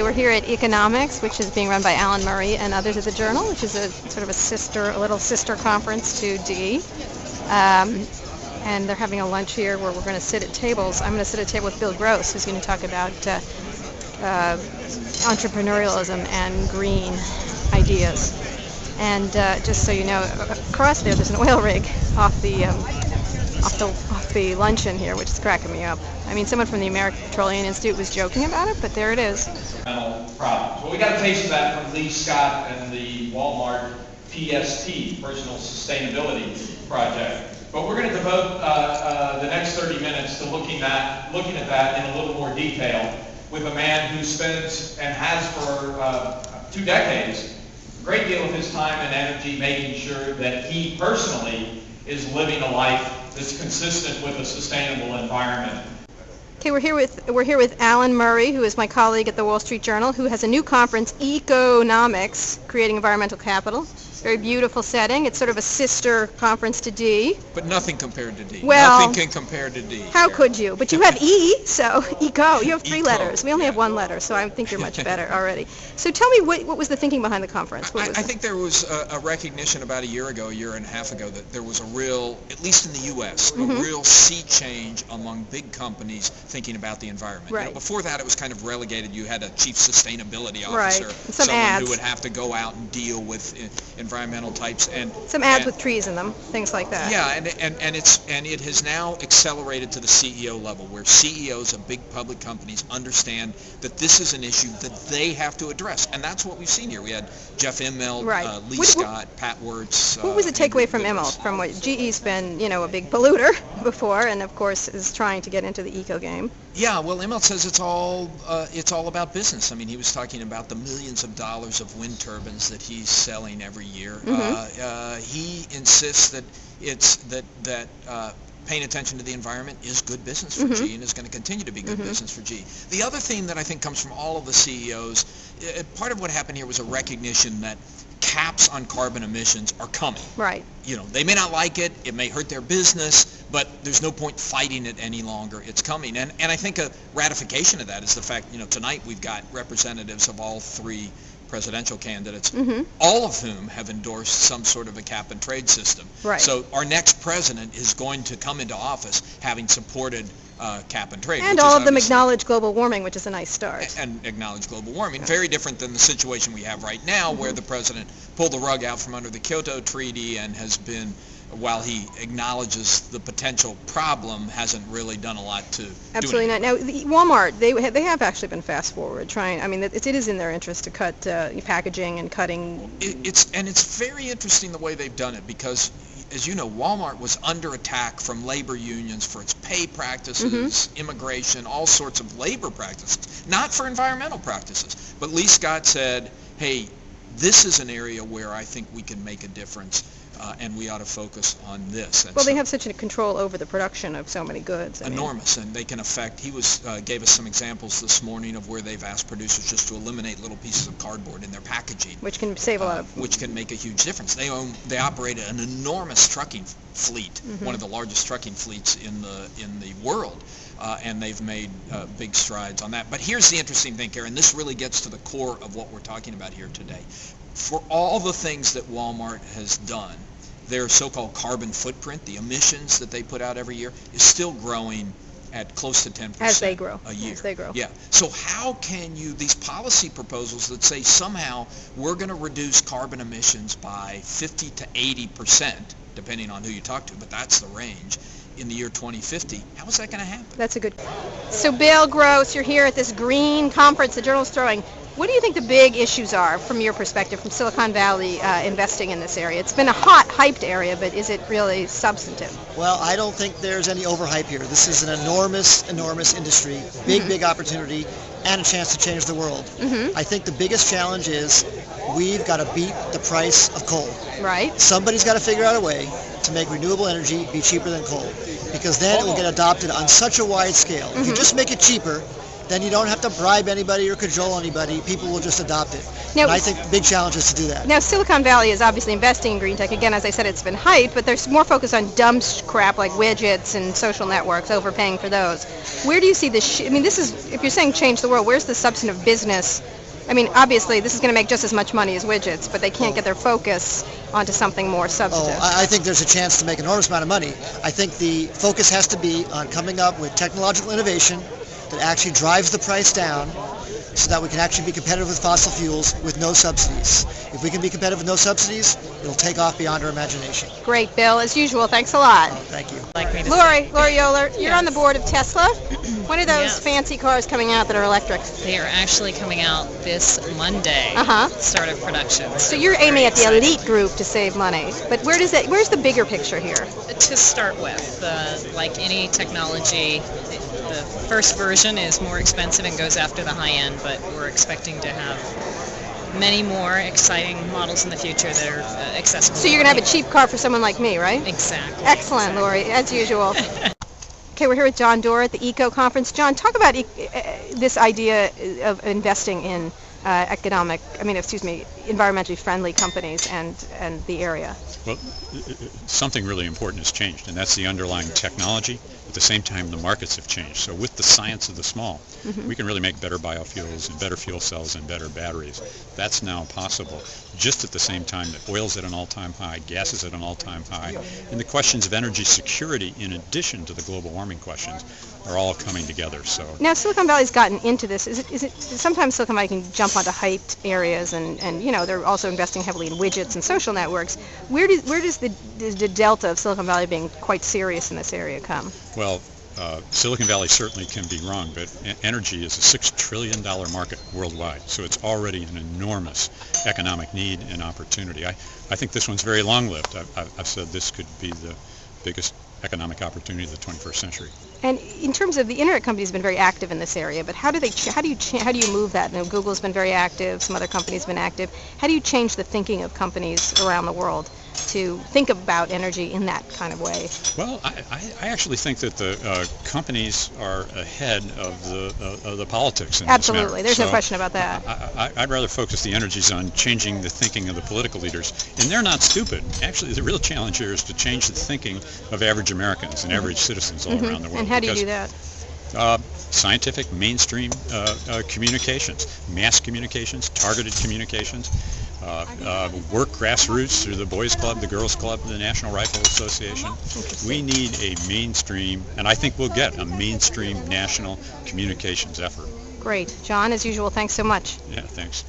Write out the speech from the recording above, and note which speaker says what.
Speaker 1: Okay, we're here at Economics, which is being run by Alan Murray and others at the Journal, which is a sort of a little sister conference to D. And they're having a lunch here where we're going to sit at tables. I'm going to sit at a table with Bill Gross, who's going to talk about entrepreneurialism and green ideas. And just so you know, across there's an oil rig off the luncheon here, which is cracking me up. I mean, someone from the American Petroleum Institute was joking about it, but there it is.
Speaker 2: Problems. Well, we got a taste of that from Lee Scott and the Walmart PSP, Personal Sustainability Project. But we're going to devote the next 30 minutes to looking at that in a little more detail with a man who spends and has for 2 decades a great deal of his time and energy making sure that he personally is living a life that's consistent with a sustainable environment.
Speaker 1: Okay, we're here with Alan Murray, who is my colleague at the Wall Street Journal, who has a new conference, Economics, Creating Environmental Capital. Very beautiful setting. It's sort of a sister conference to D.
Speaker 3: But nothing compared to D.
Speaker 1: Well,
Speaker 3: nothing can compare to D.
Speaker 1: How could you? But you have E, so Eco. You have 3
Speaker 3: Eco.
Speaker 1: letters. We only have 1 letter, so I think you're much better already. So tell me, what was the thinking behind the conference?
Speaker 3: I think there was a recognition about a year and a half ago, that there was a real, at least in the U.S., a real sea change among big companies thinking about the environment.
Speaker 1: Right.
Speaker 3: You know, before that, it was kind of relegated. You had a chief sustainability officer,
Speaker 1: right. Some
Speaker 3: someone
Speaker 1: ads.
Speaker 3: who would have to go out and deal with environmental types, and
Speaker 1: some ads with trees in them, things like that.
Speaker 3: Yeah, and it has now accelerated to the CEO level, where CEOs of big public companies understand that this is an issue that they have to address, and that's what we've seen here. We had Jeff Immelt,
Speaker 1: right.
Speaker 3: Lee Scott, Pat Wirtz.
Speaker 1: What was the takeaway from Immelt? From what GE's been, a big polluter before, and of course is trying to get into the eco game.
Speaker 3: Yeah, well, Immelt says it's all about business. I mean, he was talking about the millions of dollars of wind turbines that he's selling every year. He insists that paying attention to the environment is good business for GE and is going to continue to be good business for GE. The other theme that I think comes from all of the CEOs, part of what happened here was a recognition that caps on carbon emissions are coming.
Speaker 1: Right.
Speaker 3: They may not like it, it may hurt their business, but there's no point fighting it any longer. It's coming. And I think a ratification of that is the fact, tonight we've got representatives of all 3 presidential candidates, all of whom have endorsed some sort of a cap and trade system.
Speaker 1: Right.
Speaker 3: So our next president is going to come into office having supported cap and trade.
Speaker 1: And all of them acknowledge global warming, which is a nice start.
Speaker 3: And acknowledge global warming. Very different than the situation we have right now, where the president pulled the rug out from under the Kyoto Treaty and has been, while he acknowledges the potential problem, hasn't really done a lot to
Speaker 1: Absolutely
Speaker 3: do it.
Speaker 1: not. Now, Walmart, they have actually been fast forward trying. I mean, it is in their interest to cut packaging and cutting.
Speaker 3: It's very interesting the way they've done it, because, as you know, Walmart was under attack from labor unions for its pay practices, immigration, all sorts of labor practices, not for environmental practices. But Lee Scott said, hey, this is an area where I think we can make a difference. And we ought to focus on this. And
Speaker 1: well, they have such a control over the production of so many goods.
Speaker 3: Enormous, and they can affect. He gave us some examples this morning of where they've asked producers just to eliminate little pieces of cardboard in their packaging,
Speaker 1: which can save a lot of.
Speaker 3: Which can make a huge difference. They operate an enormous trucking fleet, one of the largest trucking fleets in the world. And they've made big strides on that. But here's the interesting thing, Karen. This really gets to the core of what we're talking about here today. For all the things that Walmart has done, their so-called carbon footprint, the emissions that they put out every year, is still growing at close to 10%
Speaker 1: as they grow.
Speaker 3: A year.
Speaker 1: As they grow.
Speaker 3: Yeah. So how can these policy proposals that say somehow we're going to reduce carbon emissions by 50 to 80%, depending on who you talk to, but that's the range, in the year 2050, how is that going to happen?
Speaker 1: That's a good. So Bill Gross, you're here at this green conference the Journal's throwing. What do you think the big issues are from your perspective, from Silicon Valley investing in this area? It's been a hot, hyped area, but is it really substantive?
Speaker 4: Well, I don't think there's any overhype here. This is an enormous, enormous industry, big opportunity, and a chance to change the world. I think the biggest challenge is we've got to beat the price of coal.
Speaker 1: Right.
Speaker 4: Somebody's got to figure out a way to make renewable energy be cheaper than coal, because then it will get adopted on such a wide scale. If you just make it cheaper, then you don't have to bribe anybody or cajole anybody. People will just adopt it.
Speaker 1: Now,
Speaker 4: and I think the big challenge is to do that.
Speaker 1: Now, Silicon Valley is obviously investing in green tech. Again, as I said, it's been hyped, but there's more focus on dumb crap like widgets and social networks, overpaying for those. Where do you see this? I mean, this is, if you're saying change the world, where's the substantive business? I mean, obviously, this is going to make just as much money as widgets, but they can't get their focus onto something more substantive.
Speaker 4: I think there's a chance to make an enormous amount of money. I think the focus has to be on coming up with technological innovation that actually drives the price down so that we can actually be competitive with fossil fuels with no subsidies. If we can be competitive with no subsidies, it'll take off beyond our imagination.
Speaker 1: Great, Bill. As usual, thanks a lot.
Speaker 4: Thank you.
Speaker 1: Lori Yoler, you're on the board of Tesla. When are those fancy cars coming out that are electric?
Speaker 5: They are actually coming out this Monday, start of production.
Speaker 1: So you're aiming at the elite group to save money. But where's the bigger picture here?
Speaker 5: To start with, like any technology, the first version is more expensive and goes after the high end, but we're expecting to have many more exciting models in the future that are accessible.
Speaker 1: So you're going to have a cheap car for someone like me, right?
Speaker 5: Exactly.
Speaker 1: Excellent, Lori, as usual. Okay, we're here with John Doerr at the ECO conference. John, talk about this idea of investing in environmentally friendly companies and the area.
Speaker 6: Well, something really important has changed, and that's the underlying technology. At the same time, the markets have changed. So with the science of the small, we can really make better biofuels and better fuel cells and better batteries. That's now possible, just at the same time that oil's at an all-time high, gas is at an all-time high, and the questions of energy security, in addition to the global warming questions, are all coming together. So
Speaker 1: now Silicon Valley's gotten into this. Is it sometimes Silicon Valley can jump onto hyped areas, and they're also investing heavily in widgets and social networks. Where does the delta of Silicon Valley being quite serious in this area come?
Speaker 6: Well, Silicon Valley certainly can be wrong, but energy is a $6 trillion market worldwide, so it's already an enormous economic need and opportunity. I think this one's very long-lived. I've said this could be the biggest economic opportunity of the 21st century.
Speaker 1: And in terms of the internet companies have been very active in this area, but how do you move that? Google's been very active, some other companies have been active. How do you change the thinking of companies around the world to think about energy in that kind of way?
Speaker 6: Well, I actually think that the companies are ahead of the politics in
Speaker 1: Absolutely,
Speaker 6: this matter.
Speaker 1: There's no question about that.
Speaker 6: I'd rather focus the energies on changing the thinking of the political leaders, and they're not stupid. Actually, the real challenge here is to change the thinking of average Americans and average citizens all around the world.
Speaker 1: And how do you do that?
Speaker 6: Scientific, mainstream communications, mass communications, targeted communications, work grassroots through the Boys Club, the Girls Club, the National Rifle Association. We need a mainstream, and I think we'll get a mainstream national communications effort.
Speaker 1: Great. John, as usual, thanks so much.
Speaker 6: Yeah, thanks.